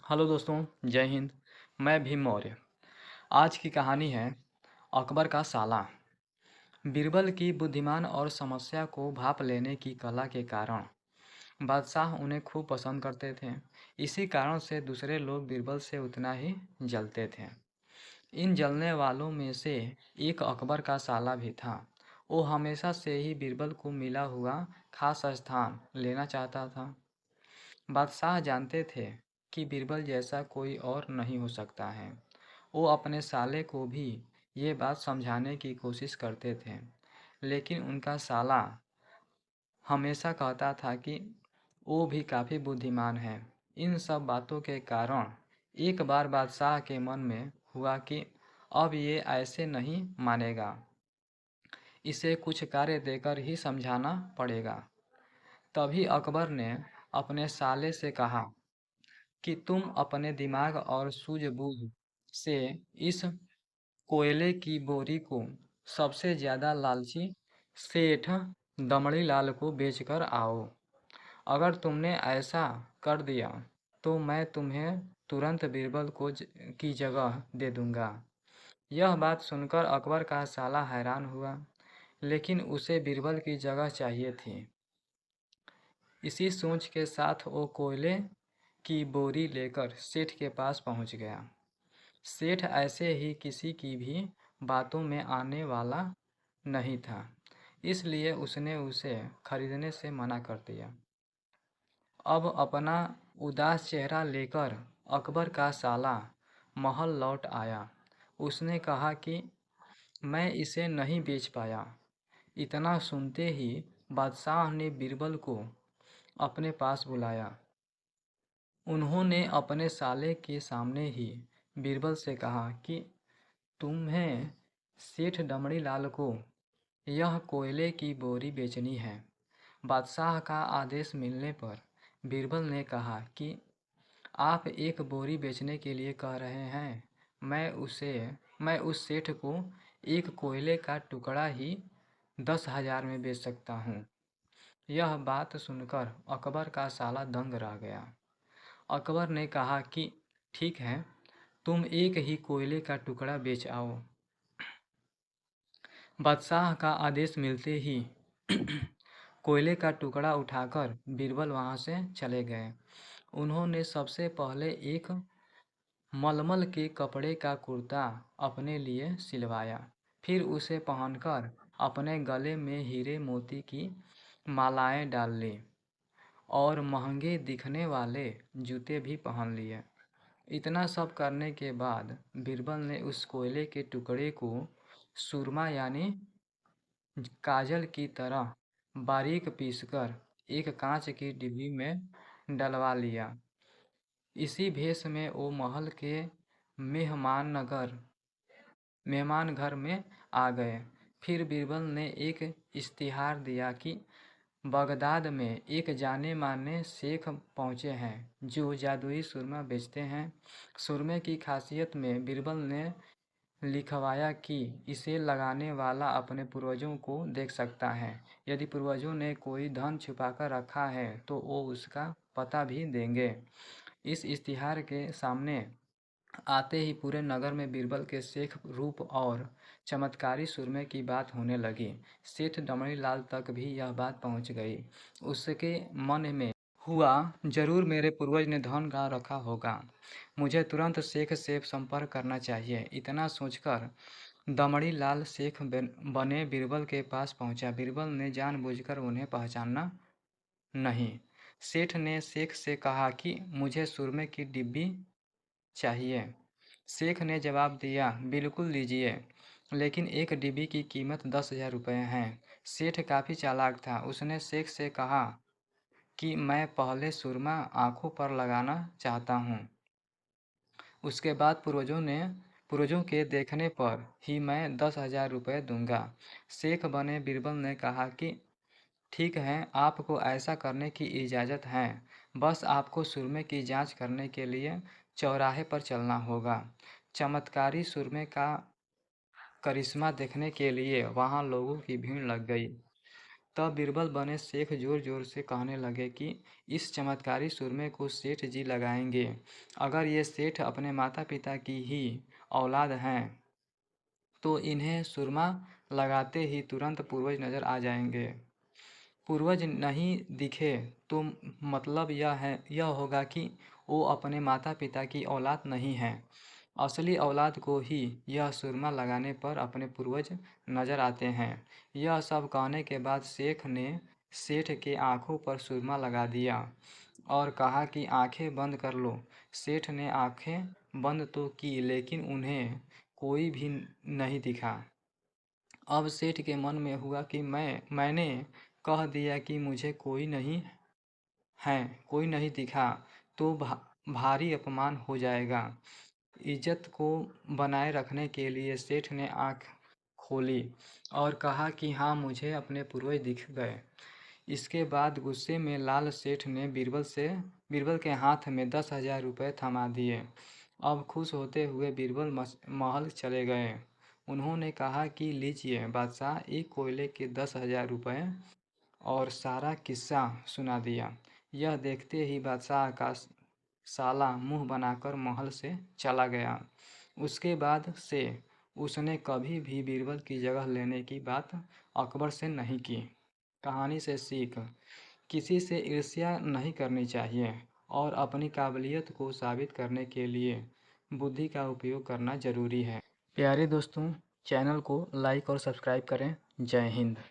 Hello दोस्तों, जय हिंद। मैं भीम मौर्य। आज की कहानी है अकबर का साला। बीरबल की बुद्धिमान और समस्या को भांप लेने की कला के कारण बादशाह उन्हें खूब पसंद करते थे। इसी कारण से दूसरे लोग बीरबल से उतना ही जलते थे। इन जलने वालों में से एक अकबर का साला भी था। वो हमेशा से ही बीरबल को मिला हुआ खास स्थान लेना चाहता था। बादशाह जानते थे कि बीरबल जैसा कोई और नहीं हो सकता है। वो अपने साले को भी ये बात समझाने की कोशिश करते थे, लेकिन उनका साला हमेशा कहता था कि वो भी काफ़ी बुद्धिमान है। इन सब बातों के कारण एक बार बादशाह के मन में हुआ कि अब ये ऐसे नहीं मानेगा, इसे कुछ कार्य देकर ही समझाना पड़ेगा। तभी अकबर ने अपने साले से कहा कि तुम अपने दिमाग और सूझबूझ से इस कोयले की बोरी को सबसे ज्यादा लालची सेठ दमड़ी लाल को बेचकर आओ। अगर तुमने ऐसा कर दिया तो मैं तुम्हें तुरंत बीरबल की जगह दे दूंगा। यह बात सुनकर अकबर का साला हैरान हुआ, लेकिन उसे बीरबल की जगह चाहिए थी। इसी सोच के साथ वो कोयले की बोरी लेकर सेठ के पास पहुंच गया। सेठ ऐसे ही किसी की भी बातों में आने वाला नहीं था, इसलिए उसने उसे खरीदने से मना कर दिया। अब अपना उदास चेहरा लेकर अकबर का साला महल लौट आया। उसने कहा कि मैं इसे नहीं बेच पाया। इतना सुनते ही बादशाह ने बीरबल को अपने पास बुलाया। उन्होंने अपने साले के सामने ही बीरबल से कहा कि तुम्हें सेठ दमड़ी लाल को यह कोयले की बोरी बेचनी है। बादशाह का आदेश मिलने पर बीरबल ने कहा कि आप एक बोरी बेचने के लिए कह रहे हैं। मैं उस सेठ को एक कोयले का टुकड़ा ही 10,000 में बेच सकता हूँ। यह बात सुनकर अकबर का साला दंग रह गया। अकबर ने कहा कि ठीक है, तुम एक ही कोयले का टुकड़ा बेच आओ। बादशाह का आदेश मिलते ही कोयले का टुकड़ा उठाकर बीरबल वहां से चले गए। उन्होंने सबसे पहले एक मलमल के कपड़े का कुर्ता अपने लिए सिलवाया। फिर उसे पहनकर अपने गले में हीरे मोती की मालाएं डाल ली और महंगे दिखने वाले जूते भी पहन लिए। इतना सब करने के बाद बीरबल ने उस कोयले के टुकड़े को सुरमा यानी काजल की तरह बारीक पीसकर एक कांच की डिब्बी में डलवा लिया। इसी भेष में वो महल के मेहमान नगर मेहमान घर में आ गए। फिर बीरबल ने एक इश्तिहार दिया कि बगदाद में एक जाने माने शेख पहुंचे हैं जो जादुई सुरमा बेचते हैं। सुरमे की खासियत में बीरबल ने लिखवाया कि इसे लगाने वाला अपने पूर्वजों को देख सकता है। यदि पूर्वजों ने कोई धन छुपाकर रखा है तो वो उसका पता भी देंगे। इस इश्तिहार के सामने आते ही पूरे नगर में बीरबल के शेख रूप और चमत्कारी सुरमे की बात होने लगी। सेठ दमड़ी लाल तक भी यह बात पहुंच गई। उसके मन में हुआ, जरूर मेरे पूर्वज ने धन गा रखा होगा। मुझे तुरंत शेख से संपर्क करना चाहिए। इतना सोचकर दमड़ी लाल शेख बने बीरबल के पास पहुंचा। बीरबल ने जानबूझकर उन्हें पहचाना नहीं। सेठ ने शेख से कहा कि मुझे सुरमे की डिब्बी चाहिए। शेख ने जवाब दिया, बिल्कुल लीजिए, लेकिन एक डिब्बी की कीमत 10,000 रुपये है। सेठ काफ़ी चालाक था। उसने शेख से कहा कि मैं पहले सुरमा आंखों पर लगाना चाहता हूँ, उसके बाद पूर्वजों के देखने पर ही मैं 10,000 रुपये दूंगा। शेख बने बीरबल ने कहा कि ठीक है, आपको ऐसा करने की इजाज़त है। बस आपको सुरमे की जांच करने के लिए चौराहे पर चलना होगा। चमत्कारी सुरमे का करिश्मा देखने के लिए वहां लोगों की भीड़ लग गई। तब बीरबल बने शेख जोर जोर से कहने लगे कि इस चमत्कारी सुरमे को सेठ जी लगाएंगे। अगर ये सेठ अपने माता पिता की ही औलाद हैं तो इन्हें सुरमा लगाते ही तुरंत पूर्वज नजर आ जाएंगे। पूर्वज नहीं दिखे तो मतलब यह होगा कि वो अपने माता पिता की औलाद नहीं है। असली औलाद को ही यह सुरमा लगाने पर अपने पूर्वज नजर आते हैं। यह सब कहने के बाद शेख ने सेठ के आंखों पर सुरमा लगा दिया और कहा कि आंखें बंद कर लो। सेठ ने आंखें बंद तो की लेकिन उन्हें कोई भी नहीं दिखा। अब सेठ के मन में हुआ कि मैंने कह दिया कि मुझे कोई नहीं दिखा तो भारी अपमान हो जाएगा। इज्जत को बनाए रखने के लिए सेठ ने आंख खोली और कहा कि हाँ, मुझे अपने पूर्वज दिख गए। इसके बाद गुस्से में लाल सेठ ने बीरबल के हाथ में 10,000 रुपये थमा दिए। अब खुश होते हुए बीरबल महल चले गए। उन्होंने कहा कि लीजिए बादशाह, एक कोयले के 10,000 रुपये, और सारा किस्सा सुना दिया। यह देखते ही बादशाह का साला मुंह बनाकर महल से चला गया। उसके बाद से उसने कभी भी बीरबल की जगह लेने की बात अकबर से नहीं की। कहानी से सीख: किसी से ईर्ष्या नहीं करनी चाहिए और अपनी काबिलियत को साबित करने के लिए बुद्धि का उपयोग करना जरूरी है। प्यारे दोस्तों, चैनल को लाइक और सब्सक्राइब करें। जय हिंद।